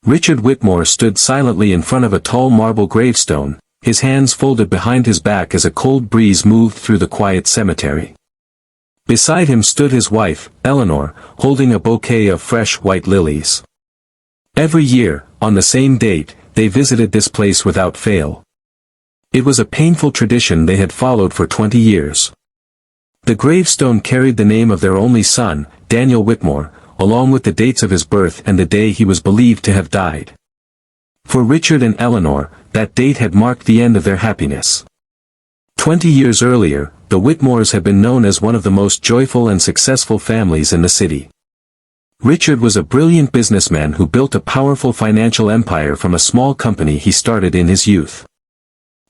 Richard Whitmore stood silently in front of a tall marble gravestone, his hands folded behind his back as a cold breeze moved through the quiet cemetery. Beside him stood his wife, Eleanor, holding a bouquet of fresh white lilies. Every year, on the same date, they visited this place without fail. It was a painful tradition they had followed for 20 years. The gravestone carried the name of their only son, Daniel Whitmore, along with the dates of his birth and the day he was believed to have died. For Richard and Eleanor, that date had marked the end of their happiness. 20 years earlier, the Whitmores had been known as one of the most joyful and successful families in the city. Richard was a brilliant businessman who built a powerful financial empire from a small company he started in his youth.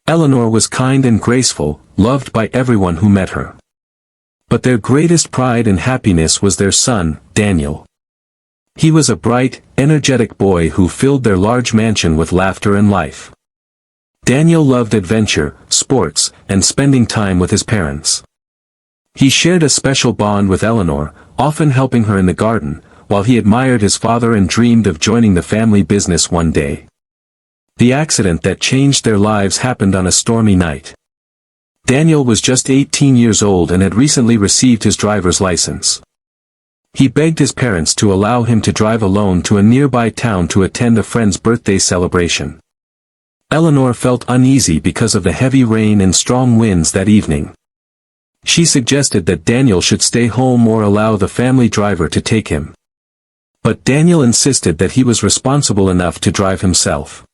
Eleanor was kind and graceful, loved by everyone who met her. But their greatest pride and happiness was their son, Daniel. He was a bright, energetic boy who filled their large mansion with laughter and life. Daniel loved adventure, sports, and spending time with his parents. He shared a special bond with Eleanor, often helping her in the garden, while he admired his father and dreamed of joining the family business one day. The accident that changed their lives happened on a stormy night. Daniel was just 18 years old and had recently received his driver's license. He begged his parents to allow him to drive alone to a nearby town to attend a friend's birthday celebration. Eleanor felt uneasy because of the heavy rain and strong winds that evening. She suggested that Daniel should stay home or allow the family driver to take him. But Daniel insisted that he was responsible enough to drive himself.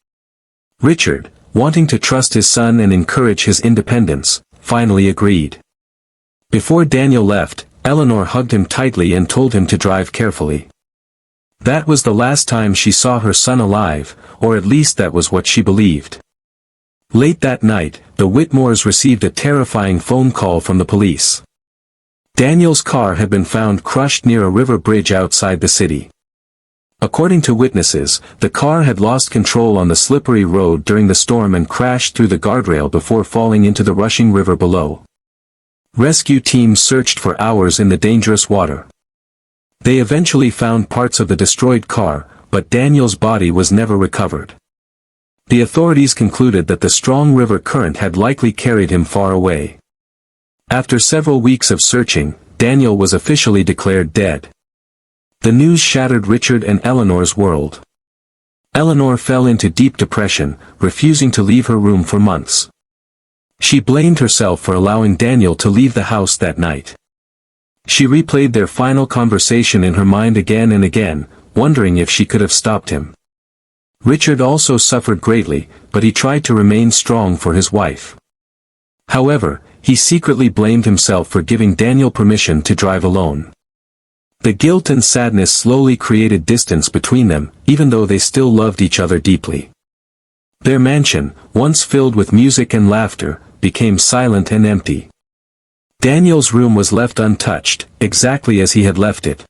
Richard, wanting to trust his son and encourage his independence, finally agreed. Before Daniel left, Eleanor hugged him tightly and told him to drive carefully. That was the last time she saw her son alive, or at least that was what she believed. Late that night, the Whitmores received a terrifying phone call from the police. Daniel's car had been found crushed near a river bridge outside the city. According to witnesses, the car had lost control on the slippery road during the storm and crashed through the guardrail before falling into the rushing river below. Rescue teams searched for hours in the dangerous water. They eventually found parts of the destroyed car, but Daniel's body was never recovered. The authorities concluded that the strong river current had likely carried him far away. After several weeks of searching, Daniel was officially declared dead. The news shattered Richard and Eleanor's world. Eleanor fell into deep depression, refusing to leave her room for months. She blamed herself for allowing Daniel to leave the house that night. She replayed their final conversation in her mind again and again, wondering if she could have stopped him. Richard also suffered greatly, but he tried to remain strong for his wife. However, he secretly blamed himself for giving Daniel permission to drive alone. The guilt and sadness slowly created distance between them, even though they still loved each other deeply. Their mansion, once filled with music and laughter, became silent and empty. Daniel's room was left untouched, exactly as he had left it.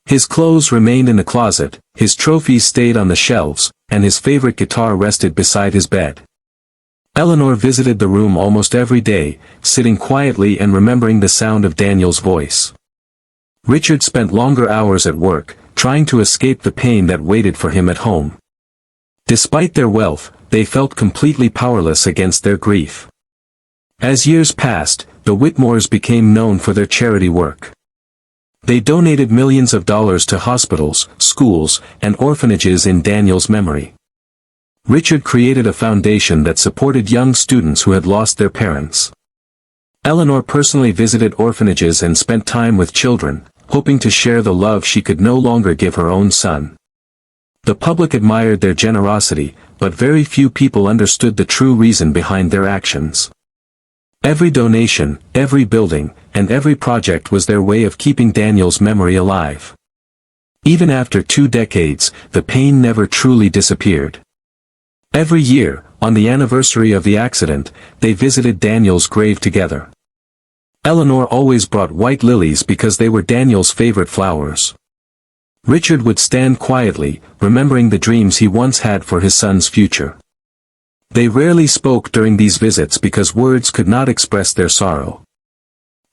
His clothes remained in the closet, his trophies stayed on the shelves, and his favorite guitar rested beside his bed. Eleanor visited the room almost every day, sitting quietly and remembering the sound of Daniel's voice. Richard spent longer hours at work, trying to escape the pain that waited for him at home. Despite their wealth, they felt completely powerless against their grief. As years passed, the Whitmores became known for their charity work. They donated millions of dollars to hospitals, schools, and orphanages in Daniel's memory. Richard created a foundation that supported young students who had lost their parents. Eleanor personally visited orphanages and spent time with children, hoping to share the love she could no longer give her own son. The public admired their generosity, but very few people understood the true reason behind their actions. Every donation, every building, and every project was their way of keeping Daniel's memory alive. Even after 2 decades, the pain never truly disappeared. Every year, on the anniversary of the accident, they visited Daniel's grave together. Eleanor always brought white lilies because they were Daniel's favorite flowers. Richard would stand quietly, remembering the dreams he once had for his son's future. They rarely spoke during these visits because words could not express their sorrow.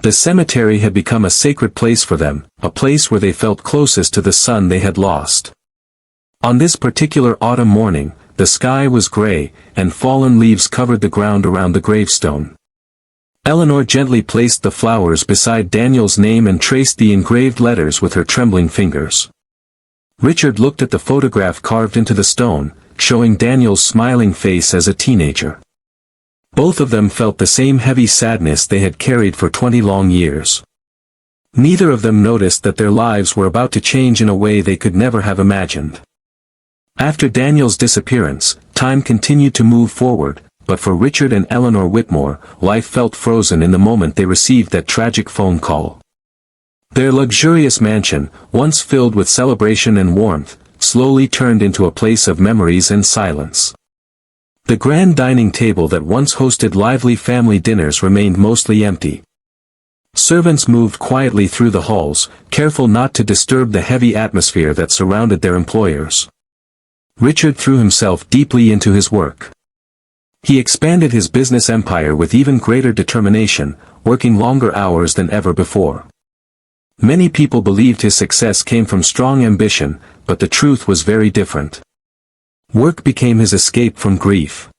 The cemetery had become a sacred place for them, a place where they felt closest to the son they had lost. On this particular autumn morning, the sky was gray, and fallen leaves covered the ground around the gravestone. Eleanor gently placed the flowers beside Daniel's name and traced the engraved letters with her trembling fingers. Richard looked at the photograph carved into the stone, showing Daniel's smiling face as a teenager. Both of them felt the same heavy sadness they had carried for 20 long years. Neither of them noticed that their lives were about to change in a way they could never have imagined. After Daniel's disappearance, time continued to move forward, but for Richard and Eleanor Whitmore, life felt frozen in the moment they received that tragic phone call. Their luxurious mansion, once filled with celebration and warmth, slowly turned into a place of memories and silence. The grand dining table that once hosted lively family dinners remained mostly empty. Servants moved quietly through the halls, careful not to disturb the heavy atmosphere that surrounded their employers. Richard threw himself deeply into his work. He expanded his business empire with even greater determination, working longer hours than ever before. Many people believed his success came from strong ambition, but the truth was very different. Work became his escape from grief.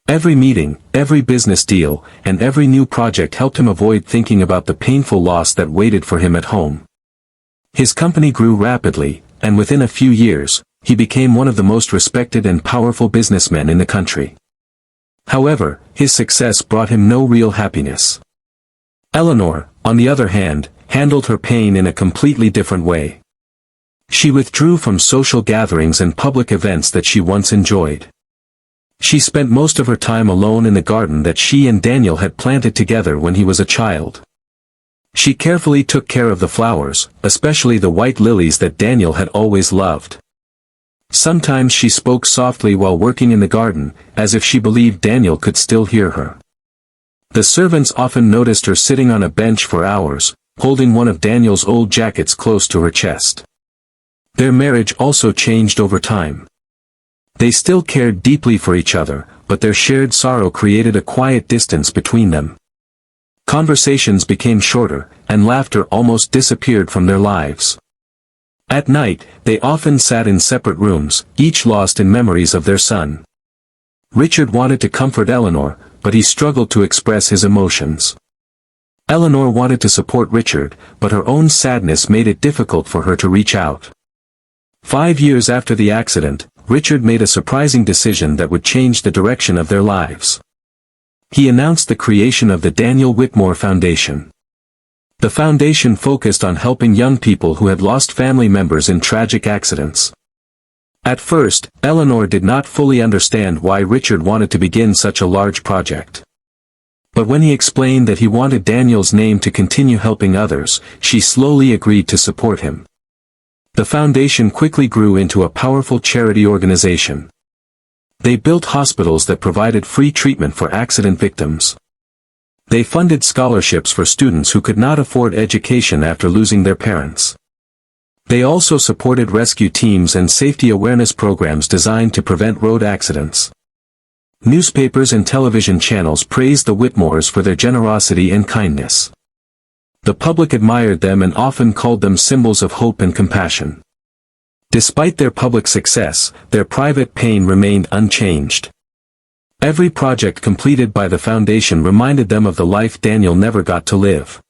Every meeting, every business deal, and every new project helped him avoid thinking about the painful loss that waited for him at home. His company grew rapidly, and within a few years, he became one of the most respected and powerful businessmen in the country. However, his success brought him no real happiness. Eleanor, on the other hand, handled her pain in a completely different way. She withdrew from social gatherings and public events that she once enjoyed. She spent most of her time alone in the garden that she and Daniel had planted together when he was a child. She carefully took care of the flowers, especially the white lilies that Daniel had always loved. Sometimes she spoke softly while working in the garden, as if she believed Daniel could still hear her. The servants often noticed her sitting on a bench for hours, holding one of Daniel's old jackets close to her chest. Their marriage also changed over time. They still cared deeply for each other, but their shared sorrow created a quiet distance between them. Conversations became shorter, and laughter almost disappeared from their lives. At night, they often sat in separate rooms, each lost in memories of their son. Richard wanted to comfort Eleanor, but he struggled to express his emotions. Eleanor wanted to support Richard, but her own sadness made it difficult for her to reach out. 5 years after the accident, Richard made a surprising decision that would change the direction of their lives. He announced the creation of the Daniel Whitmore Foundation. The foundation focused on helping young people who had lost family members in tragic accidents. At first, Eleanor did not fully understand why Richard wanted to begin such a large project. But when he explained that he wanted Daniel's name to continue helping others, she slowly agreed to support him. The foundation quickly grew into a powerful charity organization. They built hospitals that provided free treatment for accident victims. They funded scholarships for students who could not afford education after losing their parents. They also supported rescue teams and safety awareness programs designed to prevent road accidents. Newspapers and television channels praised the Whitmores for their generosity and kindness. The public admired them and often called them symbols of hope and compassion. Despite their public success, their private pain remained unchanged. Every project completed by the foundation reminded them of the life Daniel never got to live.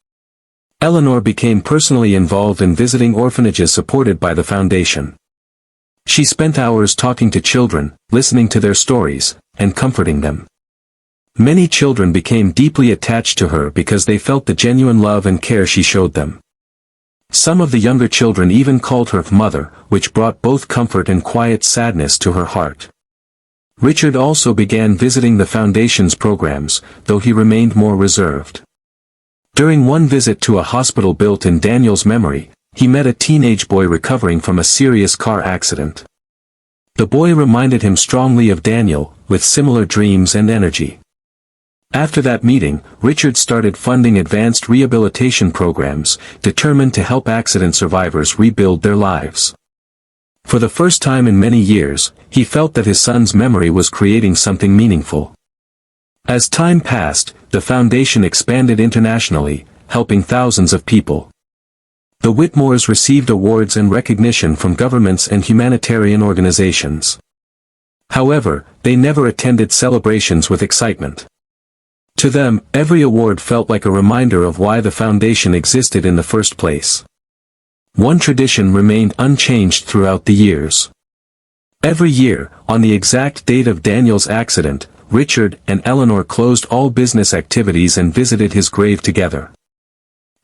Eleanor became personally involved in visiting orphanages supported by the foundation. She spent hours talking to children, listening to their stories, and comforting them. Many children became deeply attached to her because they felt the genuine love and care she showed them. Some of the younger children even called her mother, which brought both comfort and quiet sadness to her heart. Richard also began visiting the foundation's programs, though he remained more reserved. During one visit to a hospital built in Daniel's memory, he met a teenage boy recovering from a serious car accident. The boy reminded him strongly of Daniel, with similar dreams and energy. After that meeting, Richard started funding advanced rehabilitation programs, determined to help accident survivors rebuild their lives. For the first time in many years, he felt that his son's memory was creating something meaningful. As time passed, the foundation expanded internationally, helping thousands of people. The Whitmores received awards and recognition from governments and humanitarian organizations. However, they never attended celebrations with excitement. To them, every award felt like a reminder of why the foundation existed in the first place. One tradition remained unchanged throughout the years. Every year, on the exact date of Daniel's accident, Richard and Eleanor closed all business activities and visited his grave together.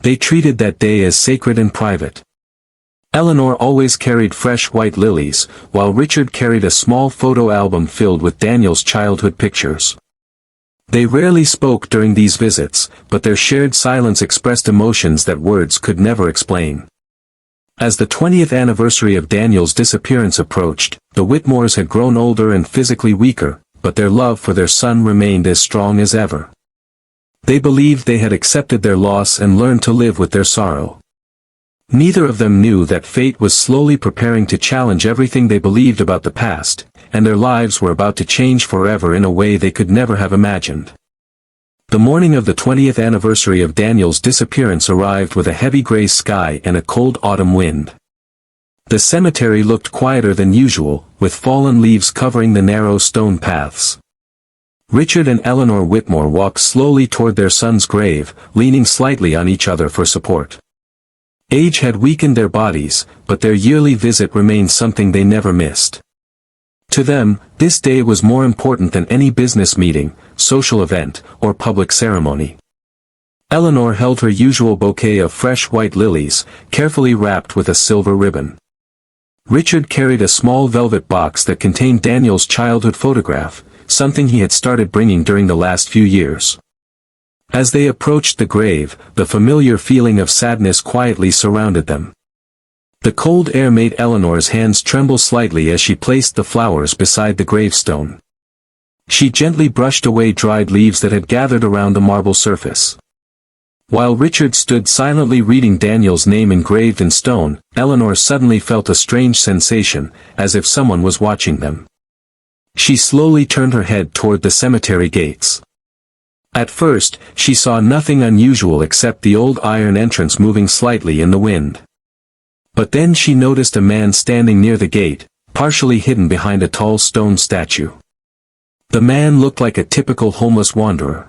They treated that day as sacred and private. Eleanor always carried fresh white lilies, while Richard carried a small photo album filled with Daniel's childhood pictures. They rarely spoke during these visits, but their shared silence expressed emotions that words could never explain. As the 20th anniversary of Daniel's disappearance approached, the Whitmores had grown older and physically weaker, but their love for their son remained as strong as ever. They believed they had accepted their loss and learned to live with their sorrow. Neither of them knew that fate was slowly preparing to challenge everything they believed about the past, and their lives were about to change forever in a way they could never have imagined. The morning of the 20th anniversary of Daniel's disappearance arrived with a heavy gray sky and a cold autumn wind. The cemetery looked quieter than usual, with fallen leaves covering the narrow stone paths. Richard and Eleanor Whitmore walked slowly toward their son's grave, leaning slightly on each other for support. Age had weakened their bodies, but their yearly visit remained something they never missed. To them, this day was more important than any business meeting, social event, or public ceremony. Eleanor held her usual bouquet of fresh white lilies, carefully wrapped with a silver ribbon. Richard carried a small velvet box that contained Daniel's childhood photograph, something he had started bringing during the last few years. As they approached the grave, the familiar feeling of sadness quietly surrounded them. The cold air made Eleanor's hands tremble slightly as she placed the flowers beside the gravestone. She gently brushed away dried leaves that had gathered around the marble surface. While Richard stood silently reading Daniel's name engraved in stone, Eleanor suddenly felt a strange sensation, as if someone was watching them. She slowly turned her head toward the cemetery gates. At first, she saw nothing unusual except the old iron entrance moving slightly in the wind. But then she noticed a man standing near the gate, partially hidden behind a tall stone statue. The man looked like a typical homeless wanderer.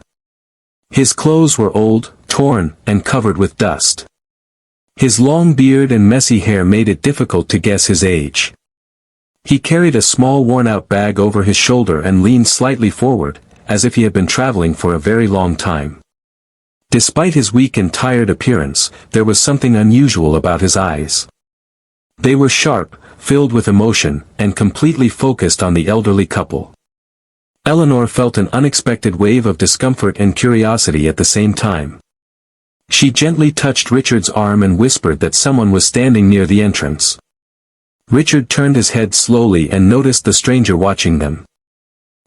His clothes were old, torn, and covered with dust. His long beard and messy hair made it difficult to guess his age. He carried a small worn-out bag over his shoulder and leaned slightly forward, as if he had been traveling for a very long time. Despite his weak and tired appearance, there was something unusual about his eyes. They were sharp, filled with emotion, and completely focused on the elderly couple. Eleanor felt an unexpected wave of discomfort and curiosity at the same time. She gently touched Richard's arm and whispered that someone was standing near the entrance. Richard turned his head slowly and noticed the stranger watching them.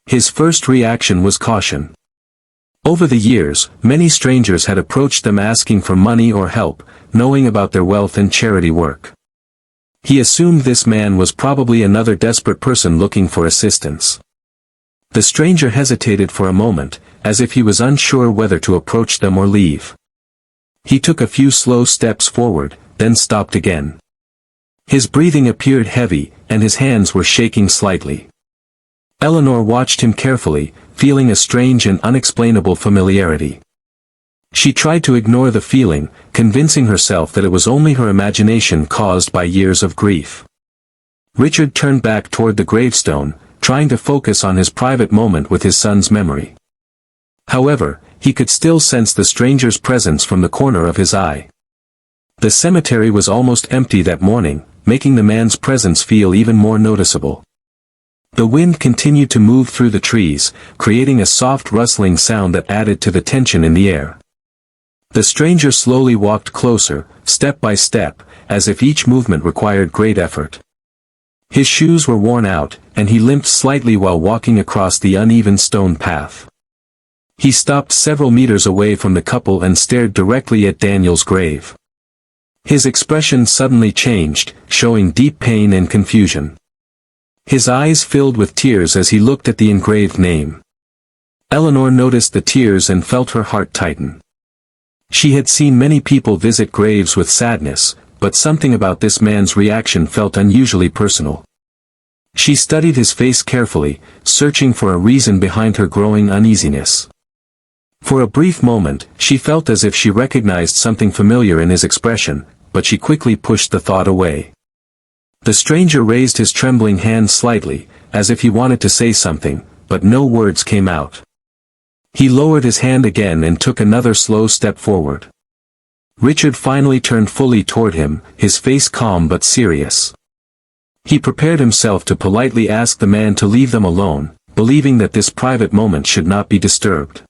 His first reaction was caution. Over the years, many strangers had approached them asking for money or help, knowing about their wealth and charity work. He assumed this man was probably another desperate person looking for assistance. The stranger hesitated for a moment, as if he was unsure whether to approach them or leave. He took a few slow steps forward, then stopped again. His breathing appeared heavy, and his hands were shaking slightly. Eleanor watched him carefully, feeling a strange and unexplainable familiarity. She tried to ignore the feeling, convincing herself that it was only her imagination caused by years of grief. Richard turned back toward the gravestone, trying to focus on his private moment with his son's memory. However, he could still sense the stranger's presence from the corner of his eye. The cemetery was almost empty that morning, making the man's presence feel even more noticeable. The wind continued to move through the trees, creating a soft rustling sound that added to the tension in the air. The stranger slowly walked closer, step by step, as if each movement required great effort. His shoes were worn out, and he limped slightly while walking across the uneven stone path. He stopped several meters away from the couple and stared directly at Daniel's grave. His expression suddenly changed, showing deep pain and confusion. His eyes filled with tears as he looked at the engraved name. Eleanor noticed the tears and felt her heart tighten. She had seen many people visit graves with sadness, but something about this man's reaction felt unusually personal. She studied his face carefully, searching for a reason behind her growing uneasiness. For a brief moment, she felt as if she recognized something familiar in his expression, but she quickly pushed the thought away. The stranger raised his trembling hand slightly, as if he wanted to say something, but no words came out. He lowered his hand again and took another slow step forward. Richard finally turned fully toward him, his face calm but serious. He prepared himself to politely ask the man to leave them alone, believing that this private moment should not be disturbed.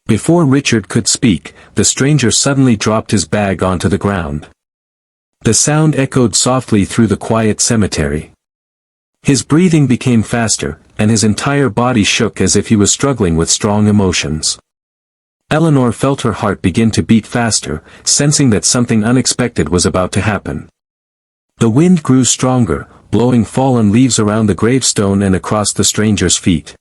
Before Richard could speak, the stranger suddenly dropped his bag onto the ground. The sound echoed softly through the quiet cemetery. His breathing became faster, and his entire body shook as if he was struggling with strong emotions. Eleanor felt her heart begin to beat faster, sensing that something unexpected was about to happen. The wind grew stronger, blowing fallen leaves around the gravestone and across the stranger's feet.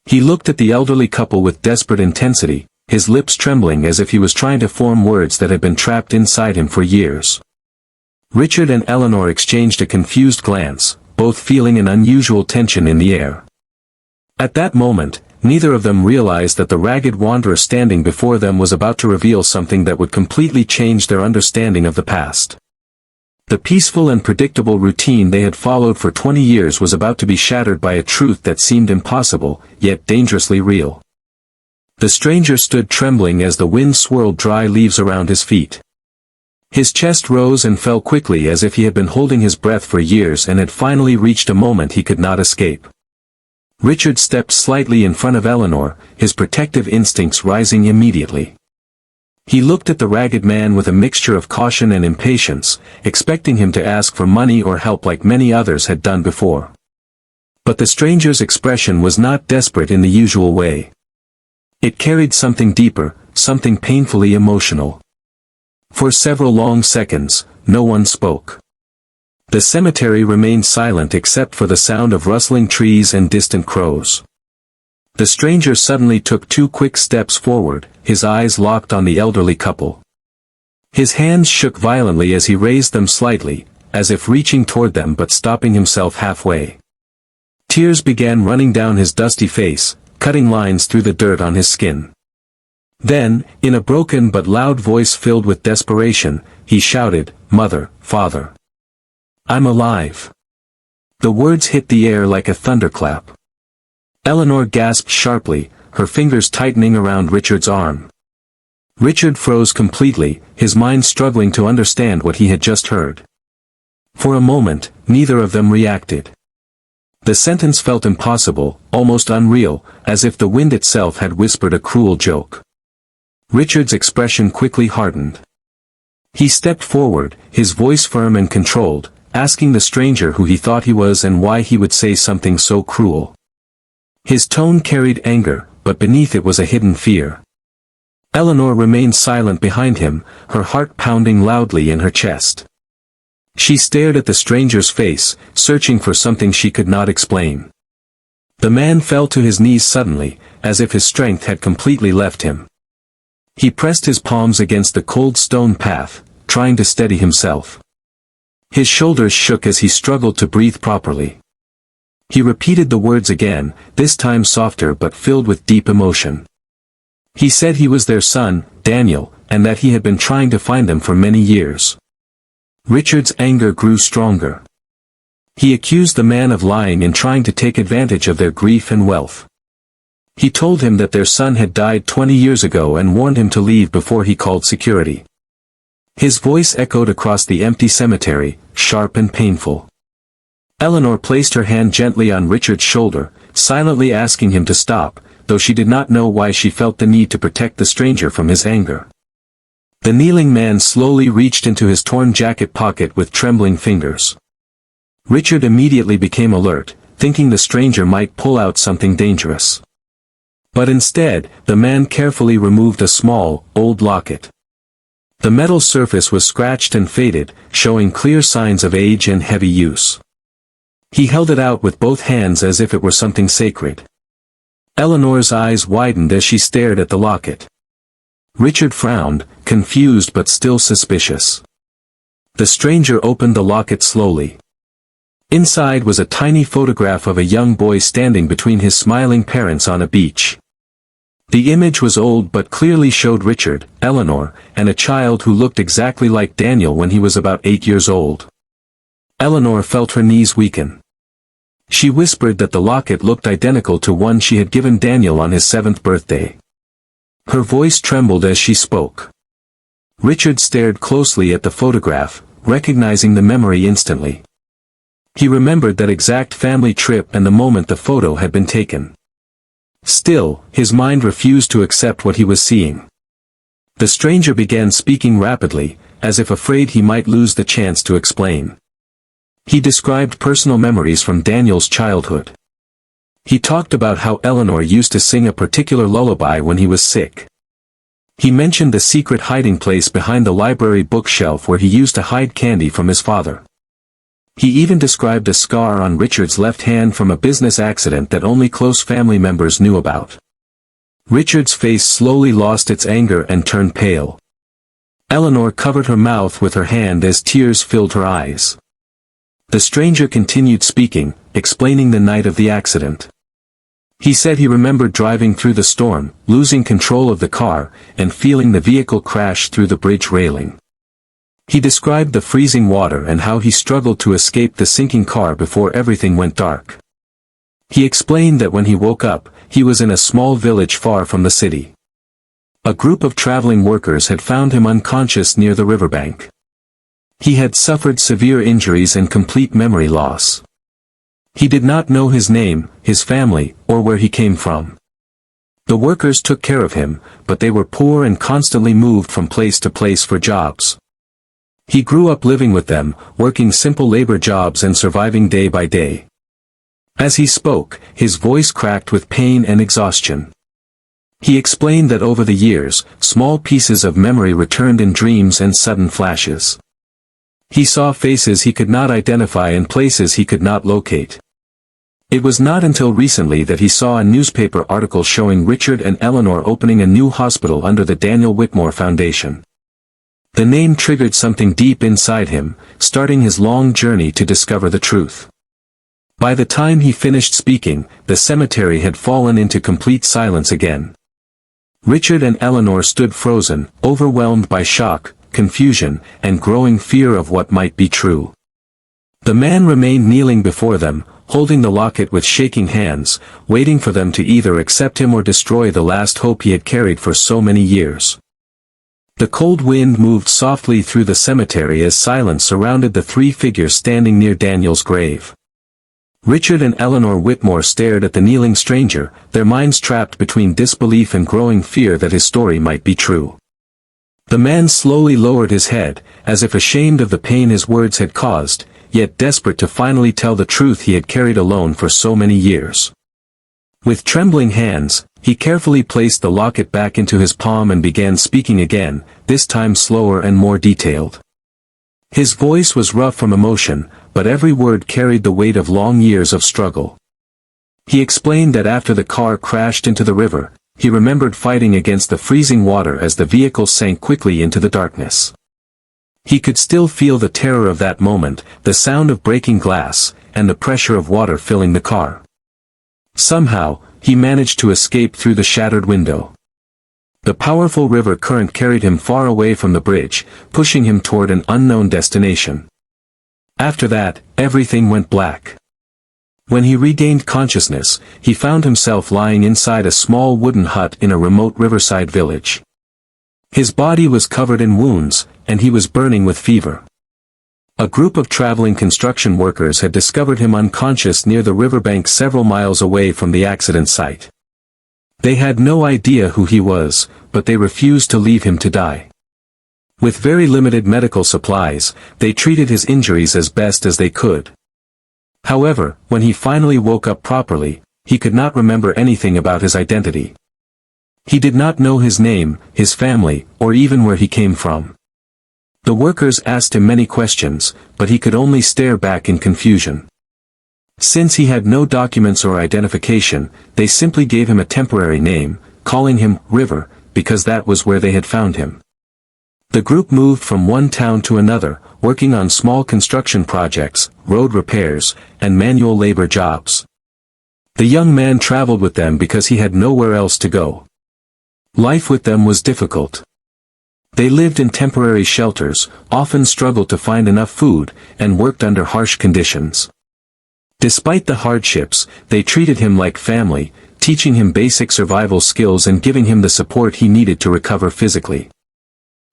He looked at the elderly couple with desperate intensity, his lips trembling as if he was trying to form words that had been trapped inside him for years. Richard and Eleanor exchanged a confused glance, both feeling an unusual tension in the air. At that moment, neither of them realized that the ragged wanderer standing before them was about to reveal something that would completely change their understanding of the past. The peaceful and predictable routine they had followed for 20 years was about to be shattered by a truth that seemed impossible, yet dangerously real. The stranger stood trembling as the wind swirled dry leaves around his feet. His chest rose and fell quickly as if he had been holding his breath for years and had finally reached a moment he could not escape. Richard stepped slightly in front of Eleanor, his protective instincts rising immediately. He looked at the ragged man with a mixture of caution and impatience, expecting him to ask for money or help like many others had done before. But the stranger's expression was not desperate in the usual way. It carried something deeper, something painfully emotional. For several long seconds, no one spoke. The cemetery remained silent except for the sound of rustling trees and distant crows. The stranger suddenly took 2 quick steps forward, his eyes locked on the elderly couple. His hands shook violently as he raised them slightly, as if reaching toward them but stopping himself halfway. Tears began running down his dusty face, cutting lines through the dirt on his skin. Then, in a broken but loud voice filled with desperation, he shouted, "Mother, Father. I'm alive." The words hit the air like a thunderclap. Eleanor gasped sharply, her fingers tightening around Richard's arm. Richard froze completely, his mind struggling to understand what he had just heard. For a moment, neither of them reacted. The sentence felt impossible, almost unreal, as if the wind itself had whispered a cruel joke. Richard's expression quickly hardened. He stepped forward, his voice firm and controlled, asking the stranger who he thought he was and why he would say something so cruel. His tone carried anger, but beneath it was a hidden fear. Eleanor remained silent behind him, her heart pounding loudly in her chest. She stared at the stranger's face, searching for something she could not explain. The man fell to his knees suddenly, as if his strength had completely left him. He pressed his palms against the cold stone path, trying to steady himself. His shoulders shook as he struggled to breathe properly. He repeated the words again, this time softer but filled with deep emotion. He said he was their son, Daniel, and that he had been trying to find them for many years. Richard's anger grew stronger. He accused the man of lying and trying to take advantage of their grief and wealth. He told him that their son had died 20 years ago and warned him to leave before he called security. His voice echoed across the empty cemetery, sharp and painful. Eleanor placed her hand gently on Richard's shoulder, silently asking him to stop, though she did not know why she felt the need to protect the stranger from his anger. The kneeling man slowly reached into his torn jacket pocket with trembling fingers. Richard immediately became alert, thinking the stranger might pull out something dangerous. But instead, the man carefully removed a small, old locket. The metal surface was scratched and faded, showing clear signs of age and heavy use. He held it out with both hands as if it were something sacred. Eleanor's eyes widened as she stared at the locket. Richard frowned, confused but still suspicious. The stranger opened the locket slowly. Inside was a tiny photograph of a young boy standing between his smiling parents on a beach. The image was old but clearly showed Richard, Eleanor, and a child who looked exactly like Daniel when he was about 8 years old. Eleanor felt her knees weaken. She whispered that the locket looked identical to one she had given Daniel on his 7th birthday. Her voice trembled as she spoke. Richard stared closely at the photograph, recognizing the memory instantly. He remembered that exact family trip and the moment the photo had been taken. Still, his mind refused to accept what he was seeing. The stranger began speaking rapidly, as if afraid he might lose the chance to explain. He described personal memories from Daniel's childhood. He talked about how Eleanor used to sing a particular lullaby when he was sick. He mentioned the secret hiding place behind the library bookshelf where he used to hide candy from his father. He even described a scar on Richard's left hand from a business accident that only close family members knew about. Richard's face slowly lost its anger and turned pale. Eleanor covered her mouth with her hand as tears filled her eyes. The stranger continued speaking, explaining the night of the accident. He said he remembered driving through the storm, losing control of the car, and feeling the vehicle crash through the bridge railing. He described the freezing water and how he struggled to escape the sinking car before everything went dark. He explained that when he woke up, he was in a small village far from the city. A group of traveling workers had found him unconscious near the riverbank. He had suffered severe injuries and complete memory loss. He did not know his name, his family, or where he came from. The workers took care of him, but they were poor and constantly moved from place to place for jobs. He grew up living with them, working simple labor jobs and surviving day by day. As he spoke, his voice cracked with pain and exhaustion. He explained that over the years, small pieces of memory returned in dreams and sudden flashes. He saw faces he could not identify and places he could not locate. It was not until recently that he saw a newspaper article showing Richard and Eleanor opening a new hospital under the Daniel Whitmore Foundation. The name triggered something deep inside him, starting his long journey to discover the truth. By the time he finished speaking, the cemetery had fallen into complete silence again. Richard and Eleanor stood frozen, overwhelmed by shock, confusion, and growing fear of what might be true. The man remained kneeling before them, holding the locket with shaking hands, waiting for them to either accept him or destroy the last hope he had carried for so many years. The cold wind moved softly through the cemetery as silence surrounded the three figures standing near Daniel's grave. Richard and Eleanor Whitmore stared at the kneeling stranger, their minds trapped between disbelief and growing fear that his story might be true. The man slowly lowered his head, as if ashamed of the pain his words had caused, yet desperate to finally tell the truth he had carried alone for so many years. With trembling hands, he carefully placed the locket back into his palm and began speaking again, this time slower and more detailed. His voice was rough from emotion, but every word carried the weight of long years of struggle. He explained that after the car crashed into the river, he remembered fighting against the freezing water as the vehicle sank quickly into the darkness. He could still feel the terror of that moment, the sound of breaking glass, and the pressure of water filling the car. Somehow, he managed to escape through the shattered window. The powerful river current carried him far away from the bridge, pushing him toward an unknown destination. After that, everything went black. When he regained consciousness, he found himself lying inside a small wooden hut in a remote riverside village. His body was covered in wounds, and he was burning with fever. A group of traveling construction workers had discovered him unconscious near the riverbank several miles away from the accident site. They had no idea who he was, but they refused to leave him to die. With very limited medical supplies, they treated his injuries as best as they could. However, when he finally woke up properly, he could not remember anything about his identity. He did not know his name, his family, or even where he came from. The workers asked him many questions, but he could only stare back in confusion. Since he had no documents or identification, they simply gave him a temporary name, calling him River, because that was where they had found him. The group moved from one town to another, working on small construction projects, road repairs, and manual labor jobs. The young man traveled with them because he had nowhere else to go. Life with them was difficult. They lived in temporary shelters, often struggled to find enough food, and worked under harsh conditions. Despite the hardships, they treated him like family, teaching him basic survival skills and giving him the support he needed to recover physically.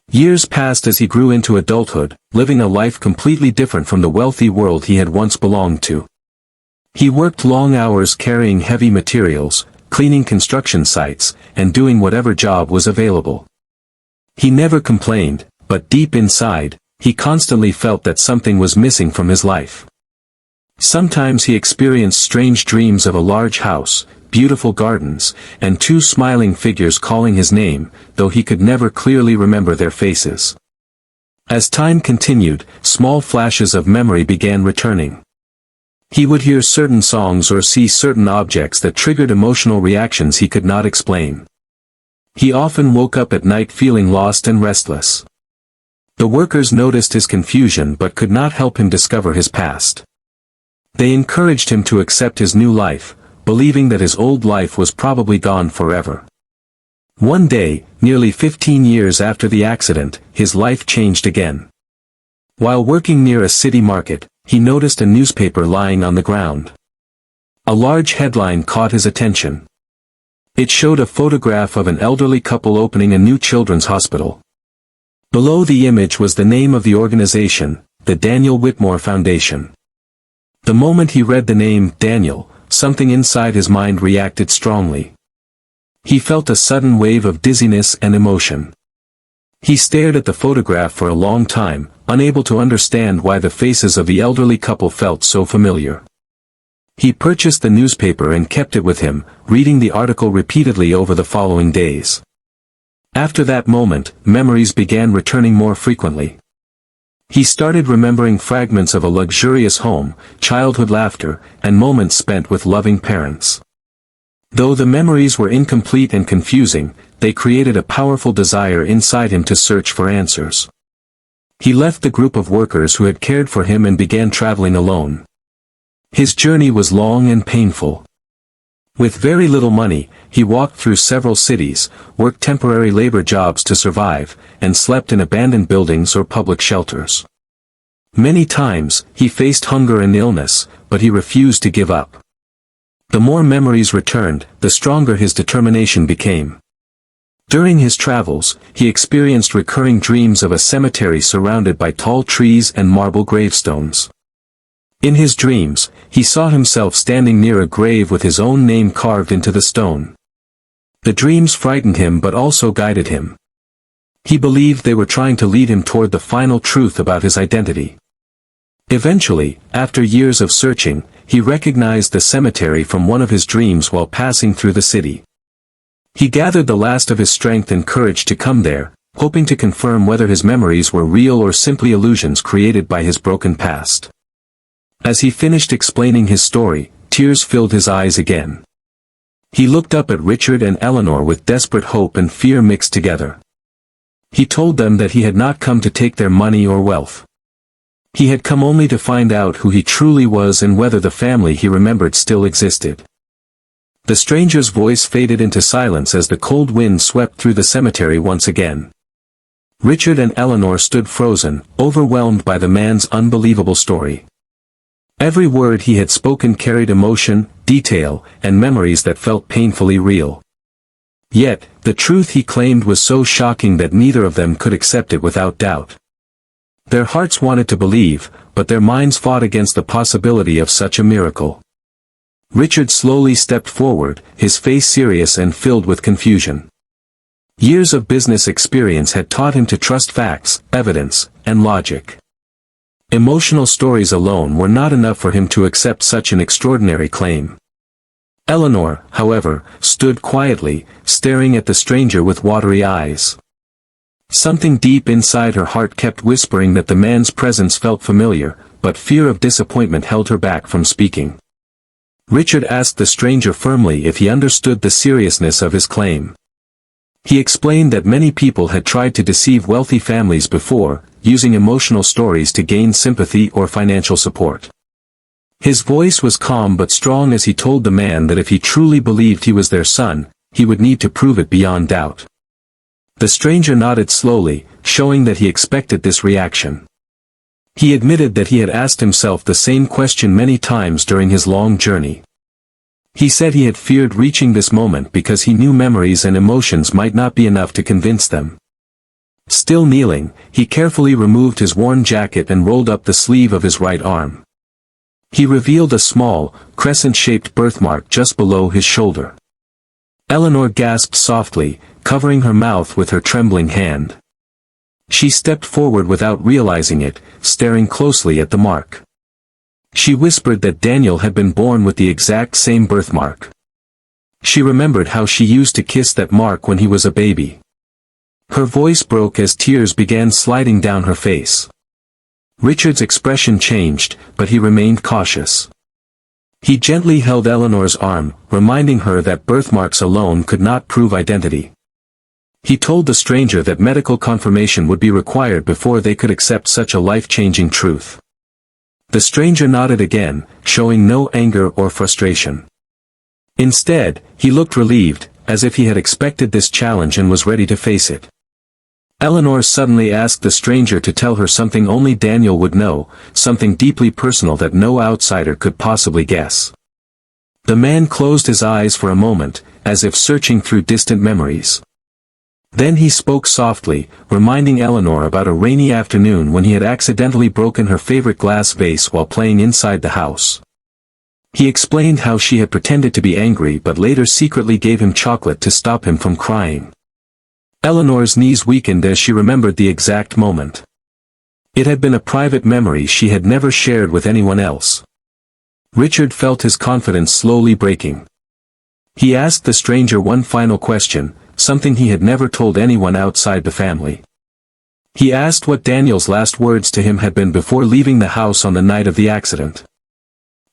Years passed as he grew into adulthood, living a life completely different from the wealthy world he had once belonged to. He worked long hours carrying heavy materials, cleaning construction sites, and doing whatever job was available. He never complained, but deep inside, he constantly felt that something was missing from his life. Sometimes he experienced strange dreams of a large house, beautiful gardens, and two smiling figures calling his name, though he could never clearly remember their faces. As time continued, small flashes of memory began returning. He would hear certain songs or see certain objects that triggered emotional reactions he could not explain. He often woke up at night feeling lost and restless. The workers noticed his confusion but could not help him discover his past. They encouraged him to accept his new life, believing that his old life was probably gone forever. One day, nearly 15 years after the accident, his life changed again. While working near a city market, he noticed a newspaper lying on the ground. A large headline caught his attention. It showed a photograph of an elderly couple opening a new children's hospital. Below the image was the name of the organization, the Daniel Whitmore Foundation. The moment he read the name, Daniel, something inside his mind reacted strongly. He felt a sudden wave of dizziness and emotion. He stared at the photograph for a long time, unable to understand why the faces of the elderly couple felt so familiar. He purchased the newspaper and kept it with him, reading the article repeatedly over the following days. After that moment, memories began returning more frequently. He started remembering fragments of a luxurious home, childhood laughter, and moments spent with loving parents. Though the memories were incomplete and confusing, they created a powerful desire inside him to search for answers. He left the group of workers who had cared for him and began traveling alone. His journey was long and painful. With very little money, he walked through several cities, worked temporary labor jobs to survive, and slept in abandoned buildings or public shelters. Many times, he faced hunger and illness, but he refused to give up. The more memories returned, the stronger his determination became. During his travels, he experienced recurring dreams of a cemetery surrounded by tall trees and marble gravestones. In his dreams, he saw himself standing near a grave with his own name carved into the stone. The dreams frightened him but also guided him. He believed they were trying to lead him toward the final truth about his identity. Eventually, after years of searching, he recognized the cemetery from one of his dreams while passing through the city. He gathered the last of his strength and courage to come there, hoping to confirm whether his memories were real or simply illusions created by his broken past. As he finished explaining his story, tears filled his eyes again. He looked up at Richard and Eleanor with desperate hope and fear mixed together. He told them that he had not come to take their money or wealth. He had come only to find out who he truly was and whether the family he remembered still existed. The stranger's voice faded into silence as the cold wind swept through the cemetery once again. Richard and Eleanor stood frozen, overwhelmed by the man's unbelievable story. Every word he had spoken carried emotion, detail, and memories that felt painfully real. Yet, the truth he claimed was so shocking that neither of them could accept it without doubt. Their hearts wanted to believe, but their minds fought against the possibility of such a miracle. Richard slowly stepped forward, his face serious and filled with confusion. Years of business experience had taught him to trust facts, evidence, and logic. Emotional stories alone were not enough for him to accept such an extraordinary claim. Eleanor, however, stood quietly, staring at the stranger with watery eyes. Something deep inside her heart kept whispering that the man's presence felt familiar, but fear of disappointment held her back from speaking. Richard asked the stranger firmly if he understood the seriousness of his claim. He explained that many people had tried to deceive wealthy families before, using emotional stories to gain sympathy or financial support. His voice was calm but strong as he told the man that if he truly believed he was their son, he would need to prove it beyond doubt. The stranger nodded slowly, showing that he expected this reaction. He admitted that he had asked himself the same question many times during his long journey. He said he had feared reaching this moment because he knew memories and emotions might not be enough to convince them. Still kneeling, he carefully removed his worn jacket and rolled up the sleeve of his right arm. He revealed a small, crescent-shaped birthmark just below his shoulder. Eleanor gasped softly, covering her mouth with her trembling hand. She stepped forward without realizing it, staring closely at the mark. She whispered that Daniel had been born with the exact same birthmark. She remembered how she used to kiss that mark when he was a baby. Her voice broke as tears began sliding down her face. Richard's expression changed, but he remained cautious. He gently held Eleanor's arm, reminding her that birthmarks alone could not prove identity. He told the stranger that medical confirmation would be required before they could accept such a life-changing truth. The stranger nodded again, showing no anger or frustration. Instead, he looked relieved, as if he had expected this challenge and was ready to face it. Eleanor suddenly asked the stranger to tell her something only Daniel would know, something deeply personal that no outsider could possibly guess. The man closed his eyes for a moment, as if searching through distant memories. Then he spoke softly, reminding Eleanor about a rainy afternoon when he had accidentally broken her favorite glass vase while playing inside the house. He explained how she had pretended to be angry but later secretly gave him chocolate to stop him from crying. Eleanor's knees weakened as she remembered the exact moment. It had been a private memory she had never shared with anyone else. Richard felt his confidence slowly breaking. He asked the stranger one final question, something he had never told anyone outside the family. He asked what Daniel's last words to him had been before leaving the house on the night of the accident.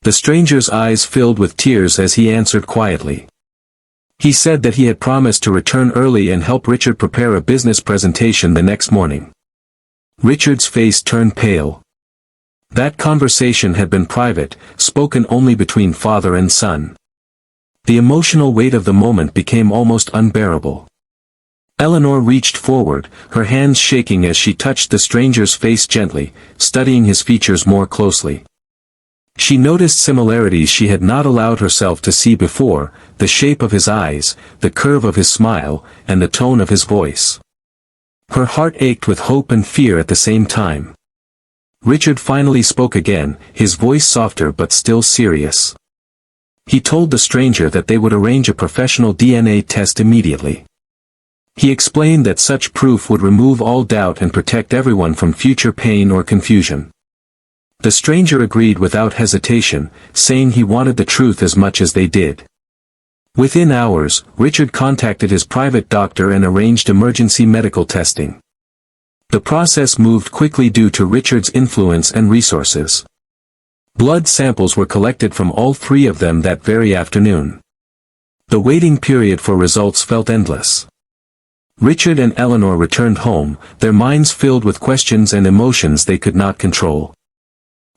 The stranger's eyes filled with tears as he answered quietly. He said that he had promised to return early and help Richard prepare a business presentation the next morning. Richard's face turned pale. That conversation had been private, spoken only between father and son. The emotional weight of the moment became almost unbearable. Eleanor reached forward, her hands shaking as she touched the stranger's face gently, studying his features more closely. She noticed similarities she had not allowed herself to see before, the shape of his eyes, the curve of his smile, and the tone of his voice. Her heart ached with hope and fear at the same time. Richard finally spoke again, his voice softer but still serious. He told the stranger that they would arrange a professional DNA test immediately. He explained that such proof would remove all doubt and protect everyone from future pain or confusion. The stranger agreed without hesitation, saying he wanted the truth as much as they did. Within hours, Richard contacted his private doctor and arranged emergency medical testing. The process moved quickly due to Richard's influence and resources. Blood samples were collected from all three of them that very afternoon. The waiting period for results felt endless. Richard and Eleanor returned home, their minds filled with questions and emotions they could not control.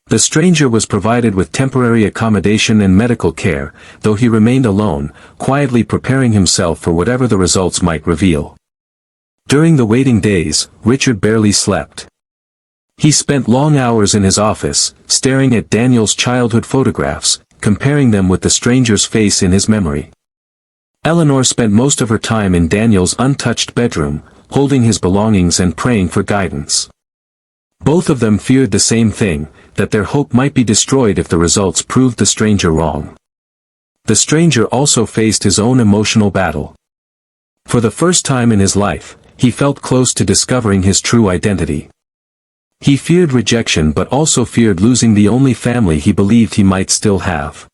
The stranger was provided with temporary accommodation and medical care, though he remained alone, quietly preparing himself for whatever the results might reveal. During the waiting days, Richard barely slept. He spent long hours in his office, staring at Daniel's childhood photographs, comparing them with the stranger's face in his memory. Eleanor spent most of her time in Daniel's untouched bedroom, holding his belongings and praying for guidance. Both of them feared the same thing, that their hope might be destroyed if the results proved the stranger wrong. The stranger also faced his own emotional battle. For the first time in his life, he felt close to discovering his true identity. He feared rejection but also feared losing the only family he believed he might still have.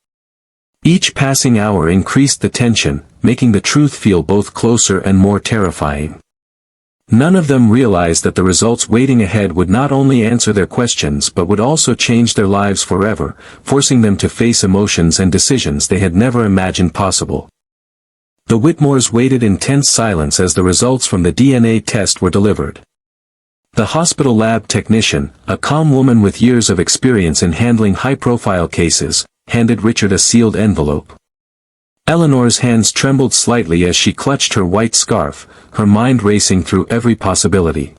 Each passing hour increased the tension, making the truth feel both closer and more terrifying. None of them realized that the results waiting ahead would not only answer their questions but would also change their lives forever, forcing them to face emotions and decisions they had never imagined possible. The Whitmores waited in tense silence as the results from the DNA test were delivered. The hospital lab technician, a calm woman with years of experience in handling high-profile cases, handed Richard a sealed envelope. Eleanor's hands trembled slightly as she clutched her white scarf, her mind racing through every possibility.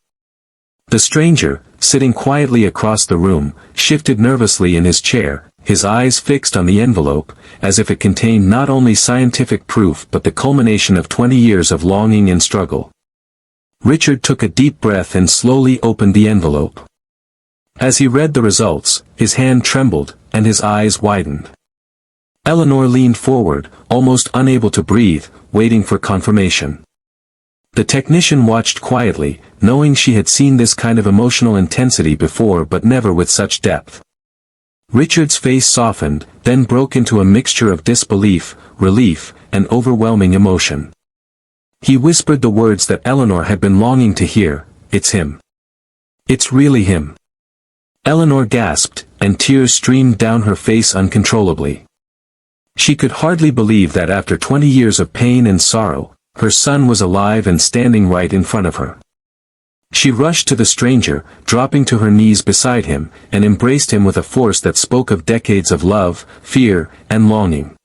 The stranger, sitting quietly across the room, shifted nervously in his chair, his eyes fixed on the envelope, as if it contained not only scientific proof but the culmination of 20 years of longing and struggle. Richard took a deep breath and slowly opened the envelope. As he read the results, his hand trembled, and his eyes widened. Eleanor leaned forward, almost unable to breathe, waiting for confirmation. The technician watched quietly, knowing she had seen this kind of emotional intensity before but never with such depth. Richard's face softened, then broke into a mixture of disbelief, relief, and overwhelming emotion. He whispered the words that Eleanor had been longing to hear, "It's him. It's really him." Eleanor gasped, and tears streamed down her face uncontrollably. She could hardly believe that after 20 years of pain and sorrow, her son was alive and standing right in front of her. She rushed to the stranger, dropping to her knees beside him, and embraced him with a force that spoke of decades of love, fear, and longing.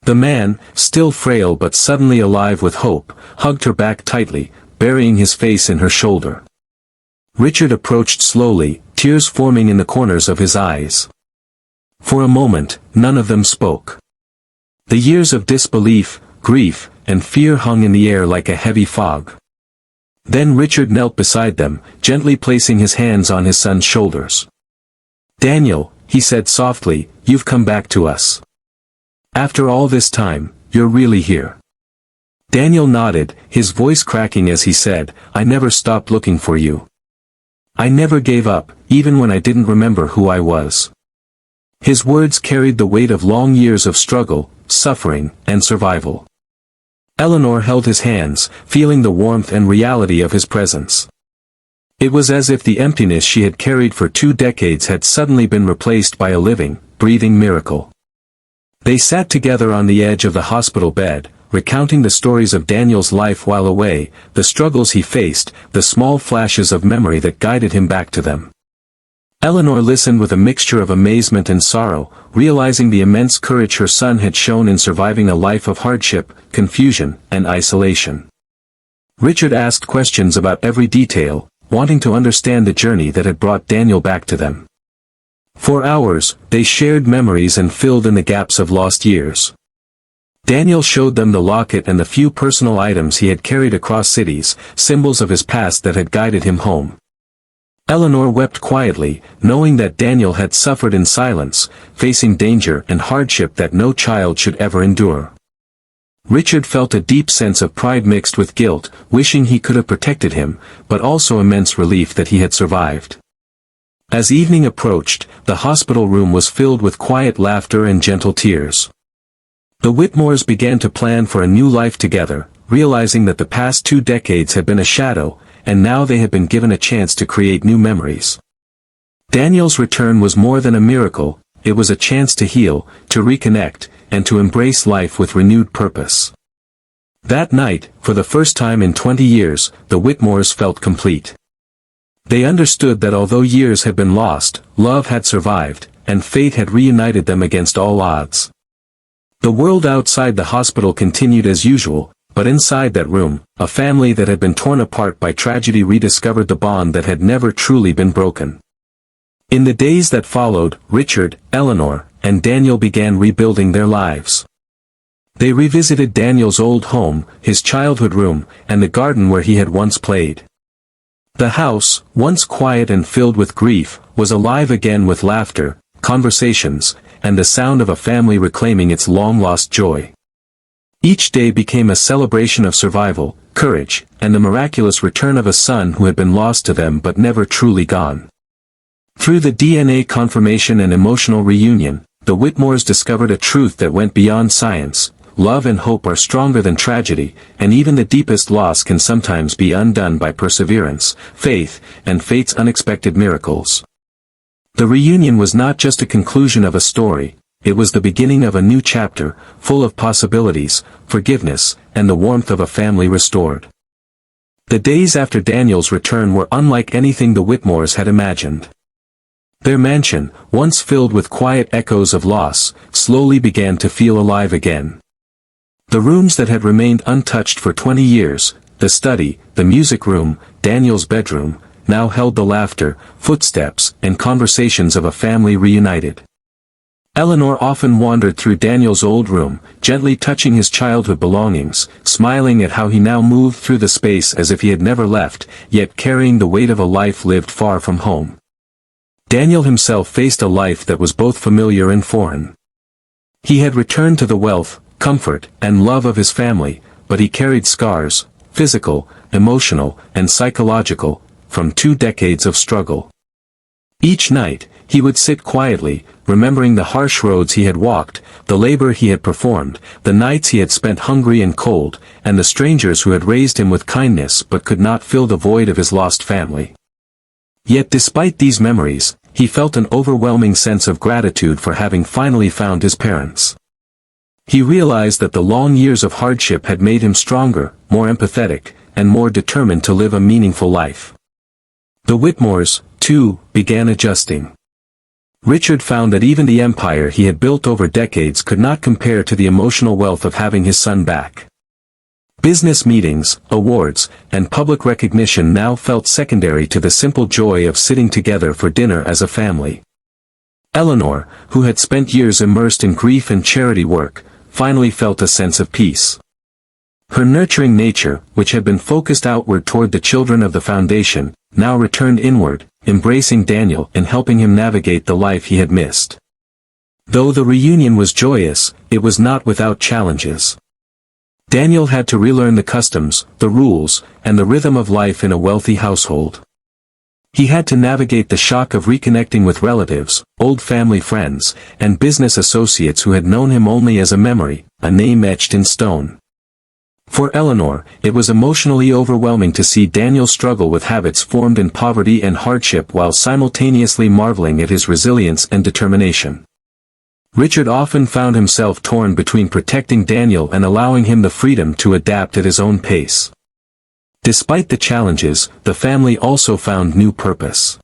The man, still frail but suddenly alive with hope, hugged her back tightly, burying his face in her shoulder. Richard approached slowly, tears forming in the corners of his eyes. For a moment, none of them spoke. The years of disbelief, grief, and fear hung in the air like a heavy fog. Then Richard knelt beside them, gently placing his hands on his son's shoulders. "Daniel," he said softly, "you've come back to us. After all this time, you're really here." Daniel nodded, his voice cracking as he said, "I never stopped looking for you. I never gave up, even when I didn't remember who I was." His words carried the weight of long years of struggle, suffering, and survival. Eleanor held his hands, feeling the warmth and reality of his presence. It was as if the emptiness she had carried for 2 decades had suddenly been replaced by a living, breathing miracle. They sat together on the edge of the hospital bed, recounting the stories of Daniel's life while away, the struggles he faced, the small flashes of memory that guided him back to them. Eleanor listened with a mixture of amazement and sorrow, realizing the immense courage her son had shown in surviving a life of hardship, confusion, and isolation. Richard asked questions about every detail, wanting to understand the journey that had brought Daniel back to them. For hours, they shared memories and filled in the gaps of lost years. Daniel showed them the locket and the few personal items he had carried across cities, symbols of his past that had guided him home. Eleanor wept quietly, knowing that Daniel had suffered in silence, facing danger and hardship that no child should ever endure. Richard felt a deep sense of pride mixed with guilt, wishing he could have protected him, but also immense relief that he had survived. As evening approached, the hospital room was filled with quiet laughter and gentle tears. The Whitmores began to plan for a new life together, realizing that the past 2 decades had been a shadow, and now they had been given a chance to create new memories. Daniel's return was more than a miracle, it was a chance to heal, to reconnect, and to embrace life with renewed purpose. That night, for the first time in 20 years, the Whitmores felt complete. They understood that although years had been lost, love had survived, and fate had reunited them against all odds. The world outside the hospital continued as usual, but inside that room, a family that had been torn apart by tragedy rediscovered the bond that had never truly been broken. In the days that followed, Richard, Eleanor, and Daniel began rebuilding their lives. They revisited Daniel's old home, his childhood room, and the garden where he had once played. The house, once quiet and filled with grief, was alive again with laughter, conversations, and the sound of a family reclaiming its long-lost joy. Each day became a celebration of survival, courage, and the miraculous return of a son who had been lost to them but never truly gone. Through the DNA confirmation and emotional reunion, the Whitmores discovered a truth that went beyond science: love and hope are stronger than tragedy, and even the deepest loss can sometimes be undone by perseverance, faith, and fate's unexpected miracles. The reunion was not just a conclusion of a story, it was the beginning of a new chapter, full of possibilities, forgiveness, and the warmth of a family restored. The days after Daniel's return were unlike anything the Whitmores had imagined. Their mansion, once filled with quiet echoes of loss, slowly began to feel alive again. The rooms that had remained untouched for 20 years, the study, the music room, Daniel's bedroom, now held the laughter, footsteps, and conversations of a family reunited. Eleanor often wandered through Daniel's old room, gently touching his childhood belongings, smiling at how he now moved through the space as if he had never left, yet carrying the weight of a life lived far from home. Daniel himself faced a life that was both familiar and foreign. He had returned to the wealth, comfort, and love of his family, but he carried scars, physical, emotional, and psychological, from 2 decades of struggle. Each night, he would sit quietly, remembering the harsh roads he had walked, the labor he had performed, the nights he had spent hungry and cold, and the strangers who had raised him with kindness but could not fill the void of his lost family. Yet despite these memories, he felt an overwhelming sense of gratitude for having finally found his parents. He realized that the long years of hardship had made him stronger, more empathetic, and more determined to live a meaningful life. The Whitmores, too, began adjusting. Richard found that even the empire he had built over decades could not compare to the emotional wealth of having his son back. Business meetings, awards, and public recognition now felt secondary to the simple joy of sitting together for dinner as a family. Eleanor, who had spent years immersed in grief and charity work, finally felt a sense of peace. Her nurturing nature, which had been focused outward toward the children of the foundation, now returned inward, embracing Daniel and helping him navigate the life he had missed. Though the reunion was joyous, it was not without challenges. Daniel had to relearn the customs, the rules, and the rhythm of life in a wealthy household. He had to navigate the shock of reconnecting with relatives, old family friends, and business associates who had known him only as a memory, a name etched in stone. For Eleanor, it was emotionally overwhelming to see Daniel struggle with habits formed in poverty and hardship while simultaneously marveling at his resilience and determination. Richard often found himself torn between protecting Daniel and allowing him the freedom to adapt at his own pace. Despite the challenges, the family also found new purpose.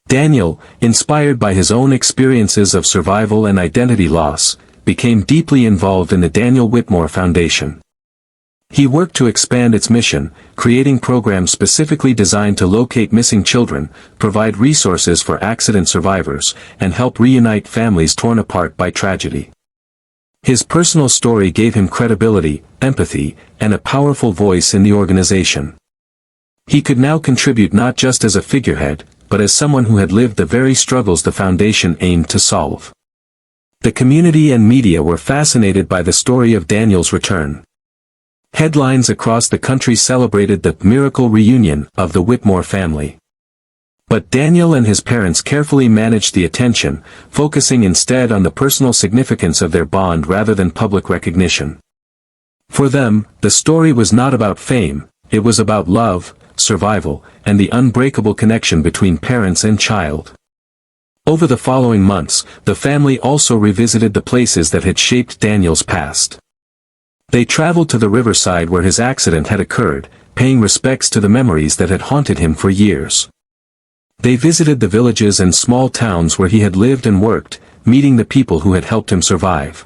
Daniel, inspired by his own experiences of survival and identity loss, became deeply involved in the Daniel Whitmore Foundation. He worked to expand its mission, creating programs specifically designed to locate missing children, provide resources for accident survivors, and help reunite families torn apart by tragedy. His personal story gave him credibility, empathy, and a powerful voice in the organization. He could now contribute not just as a figurehead, but as someone who had lived the very struggles the foundation aimed to solve. The community and media were fascinated by the story of Daniel's return. Headlines across the country celebrated the miracle reunion of the Whitmore family. But Daniel and his parents carefully managed the attention, focusing instead on the personal significance of their bond rather than public recognition. For them, the story was not about fame, it was about love, survival, and the unbreakable connection between parents and child. Over the following months, the family also revisited the places that had shaped Daniel's past. They traveled to the riverside where his accident had occurred, paying respects to the memories that had haunted him for years. They visited the villages and small towns where he had lived and worked, meeting the people who had helped him survive.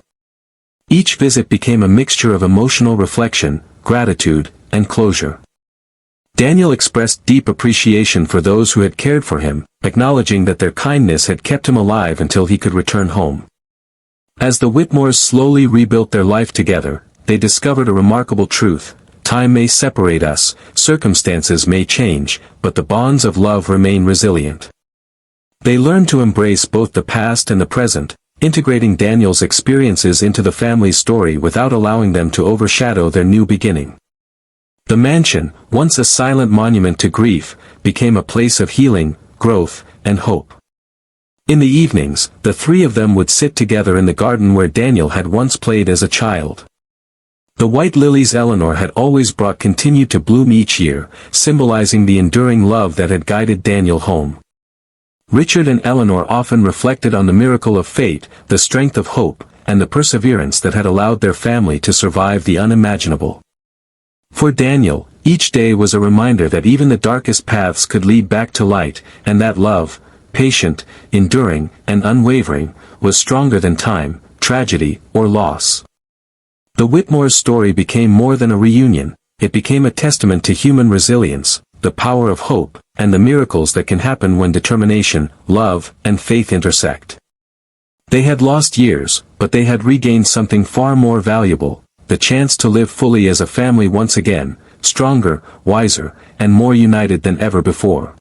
Each visit became a mixture of emotional reflection, gratitude, and closure. Daniel expressed deep appreciation for those who had cared for him, acknowledging that their kindness had kept him alive until he could return home. As the Whitmores slowly rebuilt their life together, they discovered a remarkable truth: time may separate us, circumstances may change, but the bonds of love remain resilient. They learned to embrace both the past and the present, integrating Daniel's experiences into the family's story without allowing them to overshadow their new beginning. The mansion, once a silent monument to grief, became a place of healing, growth, and hope. In the evenings, the three of them would sit together in the garden where Daniel had once played as a child. The white lilies Eleanor had always brought continued to bloom each year, symbolizing the enduring love that had guided Daniel home. Richard and Eleanor often reflected on the miracle of fate, the strength of hope, and the perseverance that had allowed their family to survive the unimaginable. For Daniel, each day was a reminder that even the darkest paths could lead back to light, and that love, patient, enduring, and unwavering, was stronger than time, tragedy, or loss. The Whitmores' story became more than a reunion, it became a testament to human resilience, the power of hope, and the miracles that can happen when determination, love, and faith intersect. They had lost years, but they had regained something far more valuable, the chance to live fully as a family once again, stronger, wiser, and more united than ever before.